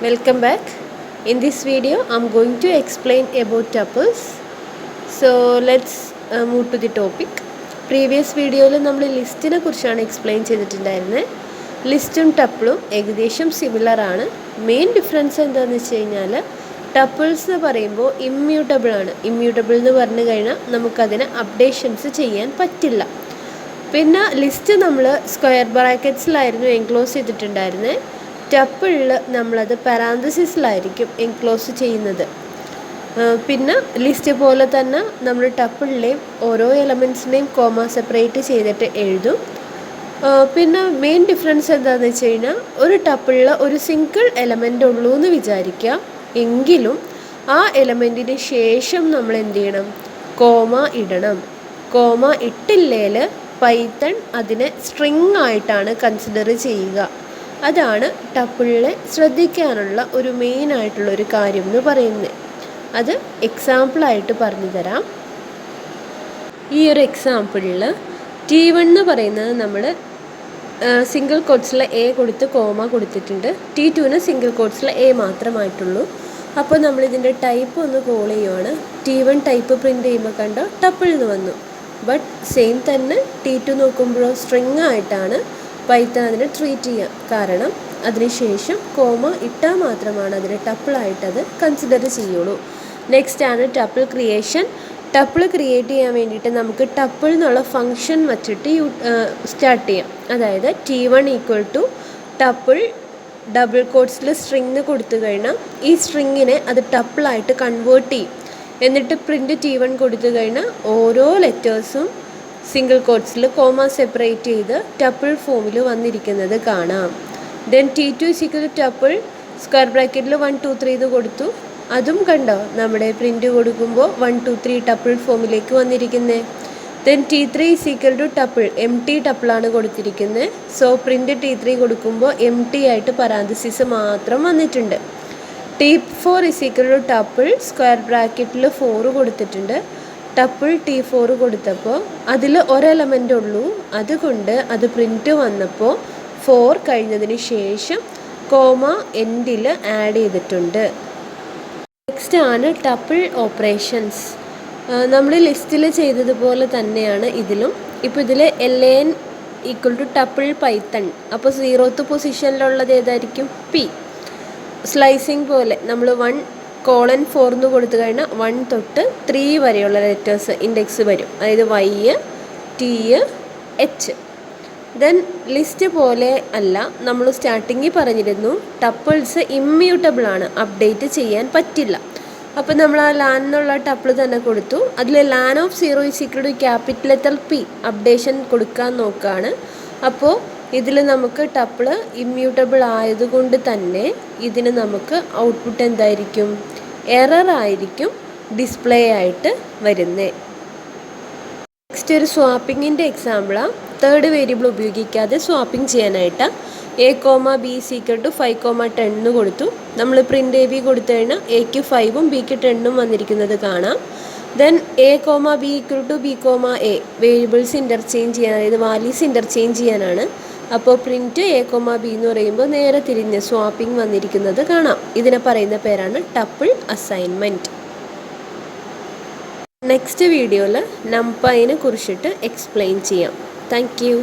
Welcome back. In this video, I'm going to explain about tuples. So let's move to the topic. Previous video നമ്മൾ ലിസ്റ്റിനെ കുറിച്ചാണ് explain ചെയ്തിട്ടുണ്ടായിരുന്നത്. ലിസ്റ്റും ടപ്പിളും ഏകദേശം similar ആണ്. Main difference എന്താണെന്ന് വെച്ച് കഴിഞ്ഞാൽ ടപ്പിൾസ് എന്ന് പറയുമ്പോൾ ഇമ്മ്യൂട്ടബിൾ ആണ്. ഇമ്മ്യൂട്ടബിൾ എന്ന് പറഞ്ഞു കഴിഞ്ഞാൽ നമുക്കതിന് അപ്ഡേഷൻസ് ചെയ്യാൻ പറ്റില്ല. പിന്നെ ലിസ്റ്റ് നമ്മൾ സ്ക്വയർ ബ്രാക്കറ്റ്സിലായിരുന്നു എൻക്ലോസ് ചെയ്തിട്ടുണ്ടായിരുന്നത്. ടപ്പിളിൽ നമ്മളത് പാരാന്തസിസിലായിരിക്കും എൻക്ലോസ് ചെയ്യുന്നത്. പിന്നെ ലിസ്റ്റ് പോലെ തന്നെ നമ്മൾ ടപ്പിളിലെയും ഓരോ എലമെൻറ്റ്സിനെയും കോമ സെപ്പറേറ്റ് ചെയ്തിട്ട് എഴുതും. പിന്നെ മെയിൻ ഡിഫറൻസ് എന്താണെന്ന് വെച്ച് കഴിഞ്ഞാൽ ഒരു ടപ്പിളിൽ ഒരു സിംഗിൾ എലമെൻ്റ് ഉള്ളൂ എന്ന് വിചാരിക്കുക. എങ്കിലും ആ എലമെൻറ്റിന് ശേഷം നമ്മൾ എന്ത് ചെയ്യണം? കോമ ഇടണം. കോമ ഇട്ടില്ലേൽ പൈത്തൺ അതിനെ സ്ട്രിങ് ആയിട്ടാണ് കൺസിഡർ ചെയ്യുക. അതാണ് ടപ്പിളിലെ ശ്രദ്ധിക്കാനുള്ള ഒരു മെയിനായിട്ടുള്ളൊരു കാര്യം എന്ന് പറയുന്നത്. അത് എക്സാമ്പിളായിട്ട് പറഞ്ഞു തരാം. ഈ ഒരു എക്സാമ്പിളിൽ T1 എന്ന് പറയുന്നത് നമ്മൾ സിംഗിൾ കോട്ട്സിലെ എ കൊടുത്ത് കോമ കൊടുത്തിട്ടുണ്ട്. T2ന് സിംഗിൾ കോട്ട്സിലെ എ മാത്രമായിട്ടുള്ളൂ. അപ്പോൾ നമ്മളിതിൻ്റെ ടൈപ്പ് ഒന്ന് കോൾ ചെയ്യുവാണ്. T1 ടൈപ്പ് പ്രിൻ്റ് ചെയ്യുമ്പോൾ കണ്ടോ ടപ്പിളിൽ നിന്ന് വന്നു. ബട്ട് സെയിം തന്നെ T2 നോക്കുമ്പോഴോ സ്ട്രിങ് ആയിട്ടാണ് പൈത്തൺ അതിനെ ട്രീറ്റ് ചെയ്യുക. കാരണം അതിനുശേഷം കോമ ഇട്ടാൽ മാത്രമാണ് അതിനെ ടപ്പിളായിട്ടത് കൺസിഡർ ചെയ്യുള്ളൂ. നെക്സ്റ്റ് ആണ് ടപ്പിൾ ക്രിയേഷൻ. ടപ്പിൾ ക്രിയേറ്റ് ചെയ്യാൻ വേണ്ടിയിട്ട് നമുക്ക് ടപ്പിൾ എന്നുള്ള ഫങ്ഷൻ വച്ചിട്ട് സ്റ്റാർട്ട് ചെയ്യാം. അതായത് T1 equal to tuple double കോട്ട്സിൽ സ്ട്രിങ് കൊടുത്തു കഴിഞ്ഞാൽ ഈ സ്ട്രിങ്ങിനെ അത് ടപ്പിളായിട്ട് കൺവേർട്ട് ചെയ്യും. എന്നിട്ട് പ്രിൻ്റ് T1 കൊടുത്തു കഴിഞ്ഞാൽ ഓരോ ലെറ്റേഴ്സും സിംഗിൾ കോട്ട്സിൽ കോമ സെപ്പറേറ്റ് ചെയ്ത് ടപ്പിൾ ഫോമിൽ വന്നിരിക്കുന്നത് കാണാം. Then T2 equal to tuple square ബ്രാക്കറ്റിൽ 1 2 3 എന്ന് കൊടുത്തു. അതും കണ്ടോ നമ്മുടെ പ്രിൻ്റ് കൊടുക്കുമ്പോൾ 1 2 3 ടപ്പിൾ ഫോമിലേക്ക് വന്നിരിക്കുന്നത്. Then T3 equal to tuple empty ടപ്പിളാണ് കൊടുത്തിരിക്കുന്നത്. സോ പ്രിൻ്റ് T3 കൊടുക്കുമ്പോൾ എം ടി ആയിട്ട് പരാന്തസിസ് മാത്രം വന്നിട്ടുണ്ട്. T4 equal to tuple square ബ്രാക്കറ്റിൽ 4 കൊടുത്തിട്ടുണ്ട്. ടപ്പിൾ T4 കൊടുത്തപ്പോൾ അതിൽ ഒരെലമെൻ്റ് ഉള്ളൂ. അതുകൊണ്ട് അത് പ്രിൻ്റ് വന്നപ്പോൾ 4 കഴിഞ്ഞതിന് ശേഷം കോമ എൻഡിൽ ആഡ് ചെയ്തിട്ടുണ്ട്. നെക്സ്റ്റ് ആണ് ടപ്പിൾ ഓപ്പറേഷൻസ്. നമ്മൾ ലിസ്റ്റിൽ ചെയ്തതുപോലെ തന്നെയാണ് ഇതിലും. ഇപ്പോൾ ഇതിൽ LAN equal to tuple Python. അപ്പോൾ 0th പൊസിഷനിലുള്ളത് ഏതായിരിക്കും? P. സ്ലൈസിങ് പോലെ നമ്മൾ 1:4 എന്ന് കൊടുത്തു കഴിഞ്ഞാൽ 1 തൊട്ട് 3 വരെയുള്ള ലെറ്റേഴ്സ് ഇൻഡെക്സ് വരും. അതായത് Y, T, H. Then list പോലെ അല്ല, നമ്മൾ സ്റ്റാർട്ടിങ്ങിൽ പറഞ്ഞിരുന്നു ടപ്പിൾസ് ഇമ്മ്യൂട്ടബിൾ ആണ്, അപ്ഡേറ്റ് ചെയ്യാൻ പറ്റില്ല. അപ്പോൾ നമ്മൾ ആ ലാൻ എന്നുള്ള ടപ്പിൾ തന്നെ കൊടുത്തു. അതിൽ len of 0 equal to capital letter P updation കൊടുക്കാൻ നോക്കുകയാണ്. അപ്പോൾ ഇതിൽ നമുക്ക് ടപ്പിൾ ഇമ്മ്യൂട്ടബിൾ ആയതുകൊണ്ട് തന്നെ ഇതിന് നമുക്ക് ഔട്ട്പുട്ട് എന്തായിരിക്കും? എറർ ആയിരിക്കും ഡിസ്പ്ലേ ആയിട്ട് വരുന്നത്. നെക്സ്റ്റ് ഒരു സ്വാപ്പിങ്ങിൻ്റെ എക്സാമ്പിളാണ്. തേർഡ് വേരിയബിൾ ഉപയോഗിക്കാതെ സ്വാപ്പിംഗ് ചെയ്യാനായിട്ട് A, B ഈക്വൽ ടു 5, 10 എന്ന് കൊടുത്തു. നമ്മൾ പ്രിൻ്റ് AB കൊടുത്തു കഴിഞ്ഞാൽ Aക്ക് 5ഉം Bക്ക് 10ഉം വന്നിരിക്കുന്നത് കാണാം. Then A, B equal to B, A variables interchange ചെയ്യാൻ, അതായത് വാല്യൂസ് ഇൻ്റർചേഞ്ച് ചെയ്യാനാണ്. അപ്പോൾ പ്രിൻറ്റ് A, B എന്ന് പറയുമ്പോൾ നേരെ തിരിഞ്ഞ് സ്വാപ്പിംഗ് വന്നിരിക്കുന്നത് കാണാം. ഇതിനെ പറയുന്ന പേരാണ് ടപ്പിൾ അസൈൻമെൻറ്റ്. നെക്സ്റ്റ് വീഡിയോയിൽ നംപൈനെ കുറിച്ചിട്ട് എക്സ്പ്ലെയിൻ ചെയ്യാം. Thank you.